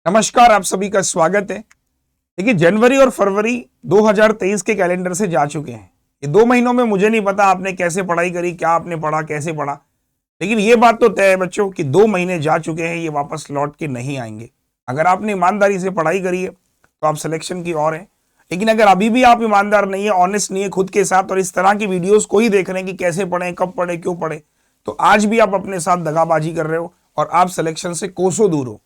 नमस्कार, आप सभी का स्वागत है। देखिए, जनवरी और फरवरी 2023 के कैलेंडर से जा चुके हैं। ये 2 महीनों में मुझे नहीं पता आपने कैसे पढ़ाई करी, क्या आपने पढ़ा, कैसे पढ़ा, लेकिन ये बात तो तय है बच्चों कि 2 महीने जा चुके हैं, ये वापस लौट के नहीं आएंगे। अगर आपने ईमानदारी से पढ़ाई करी है तो आप सिलेक्शन की ओर हैं, लेकिन अगर अभी भी आप ईमानदार नहीं है, ऑनेस्ट नहीं है खुद के साथ और इस तरह की वीडियोस को ही देख रहे हैं कि कैसे पढ़े, कब पढ़े, क्यों पढ़े, तो आज भी आप अपने साथ दगाबाजी कर रहे हो और आप सिलेक्शन से कोसों दूर हो।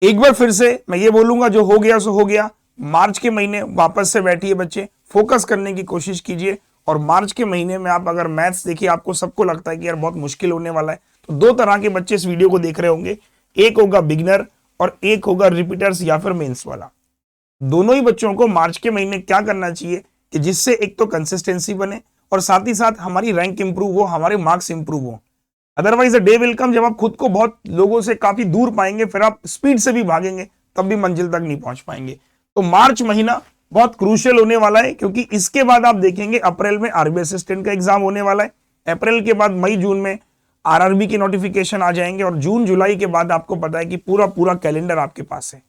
एक बार फिर से मैं ये बोलूंगा, जो हो गया सो हो गया। मार्च के महीने वापस से बैठिए बच्चे, फोकस करने की कोशिश कीजिए। और मार्च के महीने में आप अगर मैथ्स देखिए, आपको सबको लगता है कि यार बहुत मुश्किल होने वाला है, तो 2 तरह के बच्चे इस वीडियो को देख रहे होंगे। एक होगा बिगनर और एक होगा रिपीटर्स या फिर मेंस वाला। दोनों ही बच्चों को मार्च के महीने क्या करना चाहिए कि जिससे एक तो कंसिस्टेंसी बने और साथ ही साथ हमारी रैंक इंप्रूव हो, हमारे मार्क्स इंप्रूव हो। अदरवाइज डे विल कम जब आप खुद को बहुत लोगों से काफी दूर पाएंगे, फिर आप स्पीड से भी भागेंगे तब भी मंजिल तक नहीं पहुंच पाएंगे। तो मार्च महीना बहुत क्रूशियल होने वाला है, क्योंकि इसके बाद आप देखेंगे अप्रैल में आरबी असिस्टेंट का एग्जाम होने वाला है। अप्रैल के बाद मई जून में आरआरबी के नोटिफिकेशन आ जाएंगे और जून जुलाई के बाद आपको पता है कि पूरा पूरा कैलेंडर आपके पास है।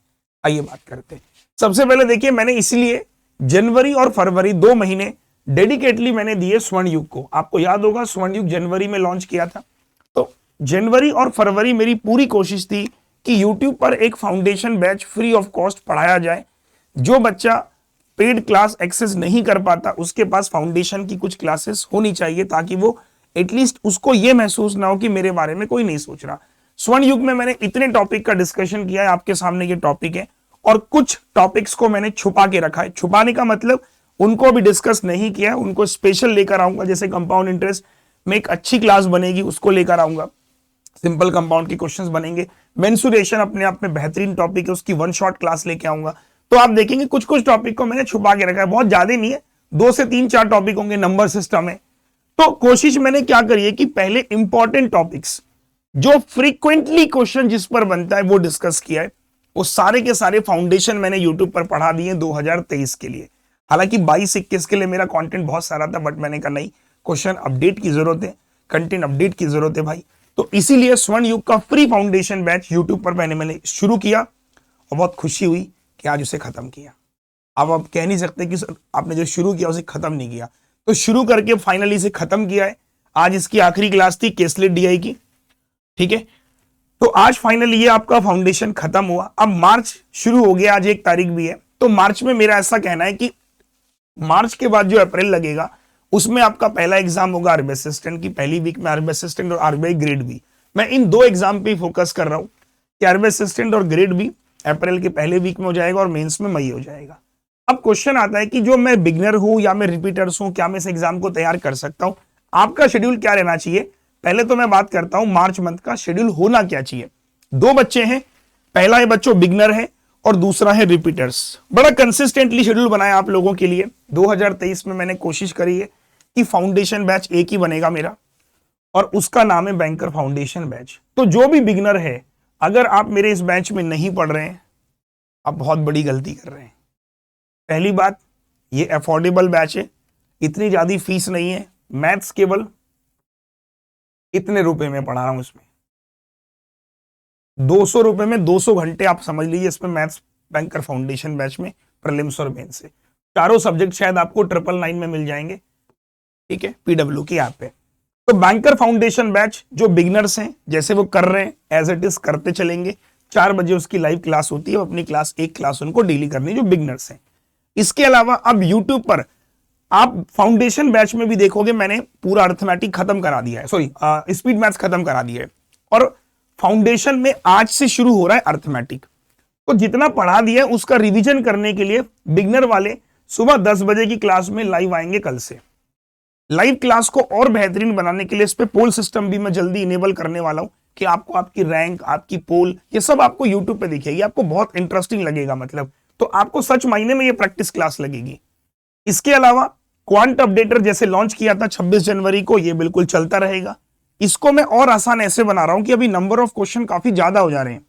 आइए बात करते हैं। सबसे पहले देखिए, मैंने इसलिए जनवरी और फरवरी 2 महीने डेडिकेटली मैंने दिए स्वर्ण युग को। आपको याद होगा स्वर्ण युग जनवरी में लॉन्च किया था। तो जनवरी और फरवरी मेरी पूरी कोशिश थी कि YouTube पर एक foundation batch free of cost पढ़ाया जाए। जो बच्चा पेड क्लास एक्सेस नहीं कर पाता उसके पास फाउंडेशन की कुछ क्लासेस होनी चाहिए, ताकि वो एटलीस्ट उसको ये महसूस ना हो कि मेरे बारे में कोई नहीं सोच रहा। स्वर्ण युग में मैंने इतने टॉपिक का डिस्कशन किया है, आपके सामने ये टॉपिक है, और कुछ टॉपिक्स को मैंने छुपा के रखा है। छुपाने का मतलब उनको भी डिस्कस नहीं किया, उनको स्पेशल लेकर आऊंगा। जैसे कंपाउंड इंटरेस्ट में एक अच्छी क्लास बनेगी, उसको लेकर आऊंगा। सिंपल कंपाउंड के क्वेश्चंस बनेंगे। मेंसुरेशन अपने आप में बेहतरीन टॉपिक है, उसकी 1 शॉट क्लास लेके आऊंगा। तो आप देखेंगे कुछ कुछ टॉपिक को मैंने छुपा के रखा है, बहुत ज्यादा नहीं है, 2 से 3-4 टॉपिक होंगे। नंबर सिस्टम है, तो कोशिश मैंने क्या करी है कि पहले इंपॉर्टेंट टॉपिक्स जो फ्रीक्वेंटली क्वेश्चन जिस पर बनता है वो डिस्कस किया है। वो सारे के सारे फाउंडेशन मैंने यूट्यूब पर पढ़ा दिए 2023 के लिए। हालांकि 22-21 के लिए मेरा कंटेंट बहुत सारा था, बट मैंने कहा नहीं, क्वेश्चन अपडेट की जरूरत है, कंटेंट अपडेट की जरूरत है भाई। तो इसीलिए स्वर्ण युग का फ्री फाउंडेशन बैच यूट्यूब पर मैंने शुरू किया और बहुत खुशी हुई कि आज उसे खत्म किया। अब आप कह नहीं सकते कि सर आपने जो शुरू किया उसे खत्म नहीं किया, तो शुरू करके फाइनली इसे खत्म किया है। आज इसकी आखिरी क्लास थी केसलेट डीआई की, ठीक है। तो आज फाइनली ये आपका फाउंडेशन खत्म हुआ। अब मार्च शुरू हो गया, आज 1 तारीख भी है। तो मार्च में मेरा ऐसा कहना है कि मार्च के बाद जो अप्रैल लगेगा उसमें आपका पहला एग्जाम होगा आरबीआई असिस्टेंट की। पहली वीक में आरबीआई असिस्टेंट और आरबीआई ग्रेड बी। मैं इन 2 एग्जाम पे फोकस कर रहा हूं कि आरबीआई असिस्टेंट और ग्रेड बी अप्रैल के पहले वीक में हो जाएगा और मेंस में मई हो जाएगा। अब क्वेश्चन आता है कि जो मैं बिगनर हूं या मैं रिपीटर्स हूं, क्या मैं इस एग्जाम को तैयार कर सकता हूं? आपका शेड्यूल क्या रहना चाहिए? पहले तो मैं बात करता हूं मार्च मंथ का शेड्यूल होना क्या चाहिए। 2 बच्चे हैं, पहला है बच्चों बिगनर है और दूसरा है रिपीटर्स। बड़ा कंसिस्टेंटली शेड्यूल बनाया आप लोगों के लिए। 2023 में मैंने कोशिश करी है कि फाउंडेशन बैच एक ही बनेगा मेरा, और उसका नाम है बैंकर फाउंडेशन बैच। तो जो भी बिगनर है, अगर आप मेरे इस बैच में नहीं पढ़ रहे हैं, आप बहुत बड़ी गलती कर रहे हैं। पहली बात, ये अफोर्डेबल बैच है, इतनी ज्यादा फीस नहीं है। मैथ्स केवल इतने रुपए में पढ़ा रहा हूं, इसमें 200 रुपए में 200 घंटे आप समझ लीजिए इसमें मैथ्स बैंकर फाउंडेशन बैच में, प्रीलिम्स और मेंस से। चारों सब्जेक्ट शायद आपको 999 में मिल जाएंगे, ठीक है, पीडब्ल्यू की ऐप पे। तो बैंकर फाउंडेशन बैच जो बिगनर्स हैं, जैसे वो कर रहे हैं एज इट इज करते चलेंगे। 4 बजे उसकी लाइव क्लास होती है, अपनी क्लास एक क्लास उनको डेली करनी, जो बिगनर्स हैं। इसके अलावा अब यूट्यूब पर आप फाउंडेशन बैच में भी देखोगे मैंने पूरा अर्थमेटिक खत्म करा दिया है, सॉरी स्पीड मैथ्स खत्म करा दिया है, और फाउंडेशन में आज से शुरू हो रहा है अर्थमेटिक। तो जितना पढ़ा दिया है उसका रिवीजन करने के लिए बिगनर वाले सुबह 10 बजे की क्लास में लाइव आएंगे कल से। लाइव क्लास को और बेहतरीन बनाने के लिए इस पे पोल सिस्टम भी मैं जल्दी इनेबल करने वाला हूं कि आपको आपकी रैंक, आपकी पोल, ये सब आपको यूट्यूब पे दिखेगी। आपको बहुत इंटरेस्टिंग लगेगा, मतलब तो आपको सच मायने में ये प्रैक्टिस क्लास लगेगी। इसके अलावा क्वांट अपडेटर जैसे लॉन्च किया था 26 जनवरी को, ये बिल्कुल चलता रहेगा। इसको मैं और आसान ऐसे बना रहा हूं कि अभी नंबर ऑफ क्वेश्चन काफी ज्यादा हो जा रहे हैं।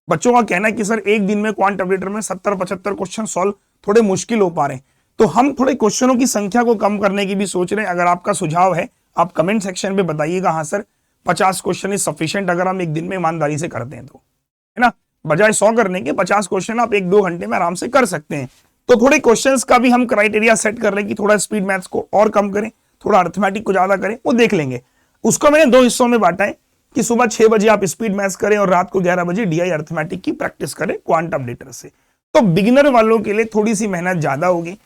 बच्चों का कहना है कि सर एक दिन में क्वांट अपडेटर में 70-75 क्वेश्चन सॉल्व थोड़े मुश्किल हो पा रहे हैं, तो हम थोड़े क्वेश्चनों की संख्या को कम करने की भी सोच रहे हैं। अगर आपका सुझाव है आप कमेंट सेक्शन पे बताइएगा। हाँ सर, 50 क्वेश्चन इज सफिशिएंट अगर हम एक दिन में ईमानदारी से करते हैं तो, है ना। बजाय 100 करने के 50 क्वेश्चन आप 1-2 घंटे में आराम से कर सकते हैं। तो थोड़े क्वेश्चंस का भी हम क्राइटेरिया सेट कर रहे हैं कि थोड़ा स्पीड मैथ्स को और कम करें, थोड़ा अर्थमेटिक को ज्यादा करें, वो देख लेंगे। उसको मैंने 2 हिस्सों में बांटा है कि सुबह 6 बजे आप स्पीड मैथ्स करें और रात को 11 बजे डीआई अर्थमेटिक की प्रैक्टिस करें क्वांट अपडेटर से। तो बिगिनर वालों के लिए थोड़ी सी मेहनत ज्यादा होगी,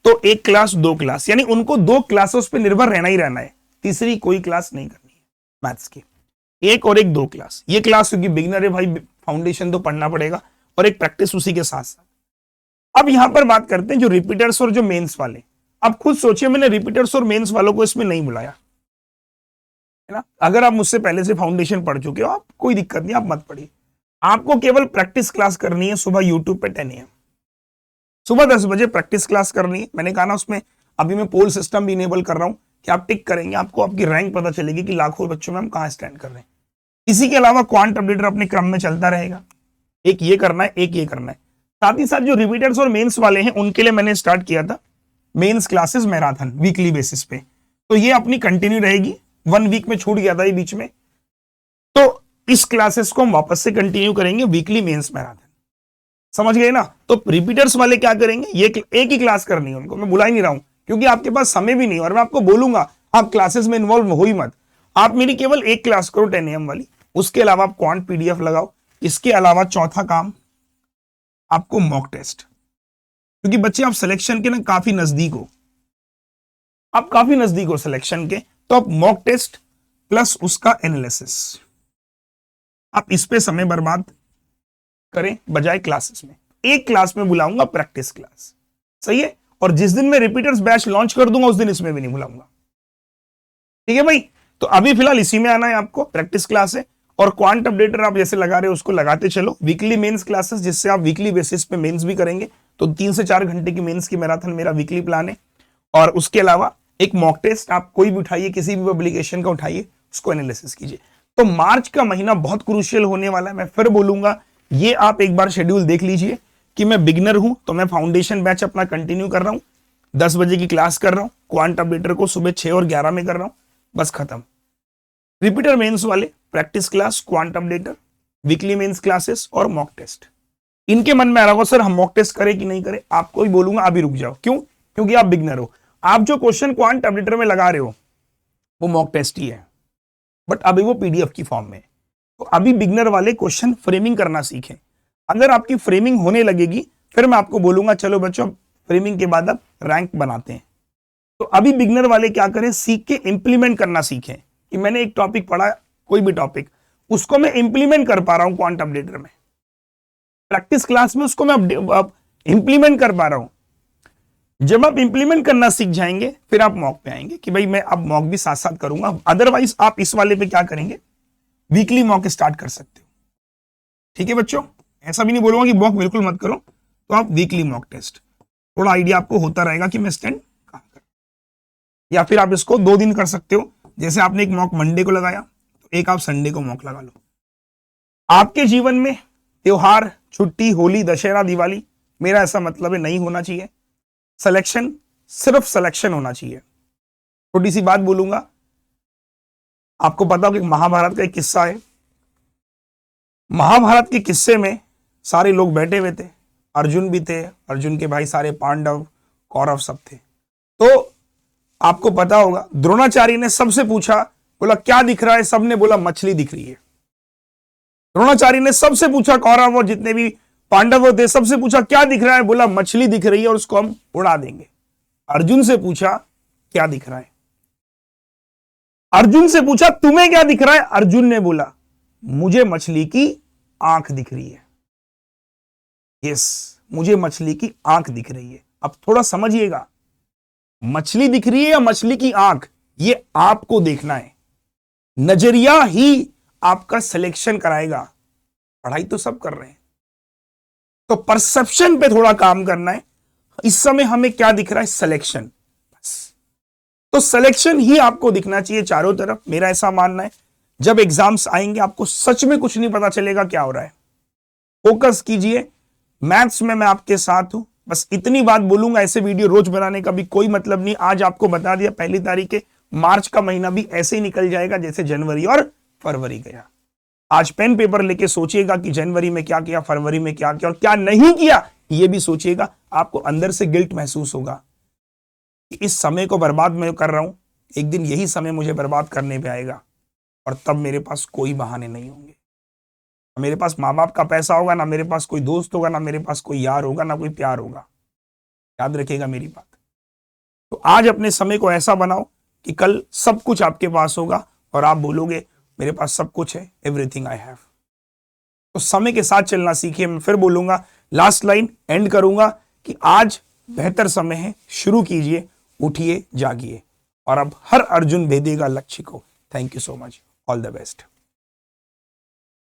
तो 1 क्लास 2 क्लास, यानी उनको 2 क्लासेस पे निर्भर रहना ही रहना है, तीसरी कोई क्लास नहीं करनी है मैथ्स की। 1 और 1 2 क्लास, ये क्लास क्योंकि बिगिनर है भाई, फाउंडेशन तो पढ़ना पड़ेगा और एक प्रैक्टिस उसी के साथ साथ। अब यहां पर बात करते हैं जो रिपीटर्स और जो मेंस वाले। अब खुद सोचिए, मैंने रिपीटर्स और मेंस वालों को इसमें नहीं बुलाया, है ना। अगर आप मुझसे पहले से फाउंडेशन पढ़ चुके हो, आप कोई दिक्कत नहीं, आप मत पढ़िए। आपको केवल प्रैक्टिस क्लास करनी है सुबह यूट्यूब पे 10 AM, सुबह 10 बजे प्रैक्टिस क्लास करनी है। मैंने कहा ना, उसमें अभी मैं पोल सिस्टम भी इनेबल कर रहा हूं कि आप टिक करेंगे, आपको आपकी रैंक पता चलेगी कि लाखों बच्चों में हम कहां स्टैंड कर रहे हैं। इसी के अलावा क्वांट अपडेटर अपने क्रम में चलता रहेगा, एक ये करना है, एक ये करना है। साथ ही साथ जो रिपीटर्स और मेंस वाले हैं उनके लिए मैंने स्टार्ट किया था mains classes marathon weekly basis पे, तो ये अपनी कंटिन्यू रहेगी। 1 वीक में छूट गया था ये बीच में, तो इस क्लासेस को हम वापस से कंटिन्यू करेंगे वीकली मेंस मैराथन, समझ गए ना। तो रिपीटर्स वाले क्या करेंगे, ये एक ही क्लास करनी है उनको, मैं बुला ही नहीं रहा हूं क्योंकि आपके पास समय भी नहीं, और मैं आपको बोलूंगा आप क्लासेस में इन्वॉल्व हो ही मत, आप मेरी केवल एक क्लास करो 10 AM वाली, उसके अलावा आप क्वांट PDF लगाओ। इसके अलावा चौथा काम आपको मॉक टेस्ट, क्योंकि बच्चे आप सिलेक्शन के ना काफी नजदीक हो, आप काफी नजदीक हो सिलेक्शन के, तो आप मॉक टेस्ट प्लस उसका एनालिसिस, आप इस पे समय बर्बाद करें बजाय क्लासेस में। एक क्लास में बुलाऊंगा प्रैक्टिस क्लास, सही है, और जिस दिन मैं रिपीटर्स बैच लॉन्च कर दूंगा उस दिन इसमें भी नहीं बुलाऊंगा, ठीक है भाई। तो अभी फिलहाल इसी में आना है आपको, प्रैक्टिस क्लास है, और क्वांट अपडेटर आप जैसे लगा रहे हो उसको लगाते चलो। वीकली मेंस क्लासेस, जिससे आप वीकली बेसिस पे मेंस भी करेंगे, तो 3 से 4 घंटे की मेंस की मैराथन मेरा वीकली प्लान है। और उसके अलावा एक मॉक टेस्ट आप कोई भी उठाइए, किसी भी पब्लिकेशन का उठाइए, उसको एनालिसिस कीजिए। तो मार्च का महीना बहुत क्रूशियल होने वाला है, मैं फिर बोलूंगा ये आप एक बार शेड्यूल देख लीजिए कि मैं बिगिनर हूं तो मैं फाउंडेशन बैच अपना कंटिन्यू कर रहा हूं, 10 बजे की क्लास कर रहा हूं, क्वांट अपडेटर को सुबह 6 और 11 में कर रहा हूं, बस खत्म। रिपीटर मेंस वाले practice class, quant updater, weekly mains classes और मॉक टेस्ट। इनके मन में आ रहा होगा सर हम मॉक टेस्ट करें कि नहीं करें, आपको ही बोलूंगा अभी रुक जाओ। क्यों? क्योंकि आप बिगिनर हो, आप जो क्वेश्चन क्वांट अपडेटर में लगा रहे हो वो मॉक टेस्ट ही है, बट अभी वो PDF की फॉर्म में। तो अभी बिगिनर वाले क्वेश्चन फ्रेमिंग करना सीखें। अगर आपकी फ्रेमिंग होने लगेगी फिर मैं आपको बोलूंगा चलो बच्चों फ्रेमिंग के बाद आप रैंक बनाते हैं। तो अभी बिगिनर वाले क्या करें, सीख के इंप्लीमेंट करना सीखें कि मैंने एक टॉपिक पढ़ा, कोई भी टॉपिक, उसको मैं इंप्लीमेंट कर पा रहा हूं क्वांट अपडेटर में, प्रैक्टिस क्लास में उसको मैं इंप्लीमेंट कर पा रहा हूं। जब आप इंप्लीमेंट करना सीख जाएंगे फिर आप मॉक पे आएंगे कि भाई मैं अब मॉक भी साथ साथ करूंगा। अदरवाइज आप इस वाले पे क्या करेंगे, वीकली मॉक स्टार्ट कर सकते हो, ठीक है बच्चों। ऐसा भी नहीं बोलूंगा कि मॉक बिल्कुल मत करो, तो आप वीकली मॉक टेस्ट, थोड़ा आइडिया आपको होता रहेगा कि मैं स्टैंड कहां कर, या फिर आप इसको 2 दिन कर सकते हो। जैसे आपने एक मॉक मंडे को लगाया तो एक आप संडे को मॉक लगा लो। आपके जीवन में त्योहार, छुट्टी, होली, दशहरा, दिवाली, मेरा ऐसा मतलब है नहीं होना चाहिए। सिलेक्शन, सिर्फ सिलेक्शन होना चाहिए। छोटी सी बात बोलूंगा, आपको पता हो कि महाभारत का एक किस्सा है। महाभारत के किस्से में सारे लोग बैठे हुए थे, अर्जुन भी थे, अर्जुन के भाई सारे पांडव, कौरव सब थे। तो आपको पता होगा द्रोणाचार्य ने सबसे पूछा, बोला क्या दिख रहा है, सबने बोला मछली दिख रही है। द्रोणाचार्य ने सबसे पूछा, कौरव और जितने भी पांडव थे सबसे पूछा क्या दिख रहा है, बोला मछली दिख रही है और उसको हम उड़ा देंगे। अर्जुन से पूछा क्या दिख रहा है, अर्जुन से पूछा तुम्हें क्या दिख रहा है, अर्जुन ने बोला मुझे मछली की आंख दिख रही है। यस, मुझे मछली की आंख दिख रही है। अब थोड़ा समझिएगा, मछली दिख रही है या मछली की आंख, ये आपको देखना है। नजरिया ही आपका सिलेक्शन कराएगा। पढ़ाई तो सब कर रहे हैं, तो परसेप्शन पे थोड़ा काम करना है। इस समय हमें क्या दिख रहा है, सिलेक्शन, बस। तो सिलेक्शन ही आपको दिखना चाहिए चारों तरफ, मेरा ऐसा मानना है। जब एग्जाम्स आएंगे आपको सच में कुछ नहीं पता चलेगा क्या हो रहा है। फोकस कीजिए, मैथ्स में मैं आपके साथ हूं। बस इतनी बात बोलूंगा, ऐसे वीडियो रोज बनाने का भी कोई मतलब नहीं। आज आपको बता दिया, 1 तारीख के मार्च का महीना भी ऐसे ही निकल जाएगा जैसे जनवरी और फरवरी गया। आज पेन पेपर लेके सोचिएगा कि जनवरी में क्या किया, फरवरी में क्या किया और क्या नहीं किया, ये भी सोचिएगा। आपको अंदर से गिल्ट महसूस होगा कि इस समय को बर्बाद मैं कर रहा हूं, एक दिन यही समय मुझे बर्बाद करने पे आएगा और तब मेरे पास कोई बहाने नहीं होंगे। ना मेरे पास माँ बाप का पैसा होगा, ना मेरे पास कोई दोस्त होगा, ना मेरे पास कोई यार होगा, ना कोई प्यार होगा। याद रखिएगा मेरी बात। तो आज अपने समय को ऐसा बनाओ कि कल सब कुछ आपके पास होगा और आप बोलोगे मेरे पास सब कुछ है, एवरीथिंग आई हैव। तो समय के साथ चलना सीखिए। मैं फिर बोलूंगा, लास्ट लाइन एंड करूंगा कि आज बेहतर समय है, शुरू कीजिए, उठिए, जागिए और अब हर अर्जुन भेदेगा लक्ष्य को। Thank you so much, all the best.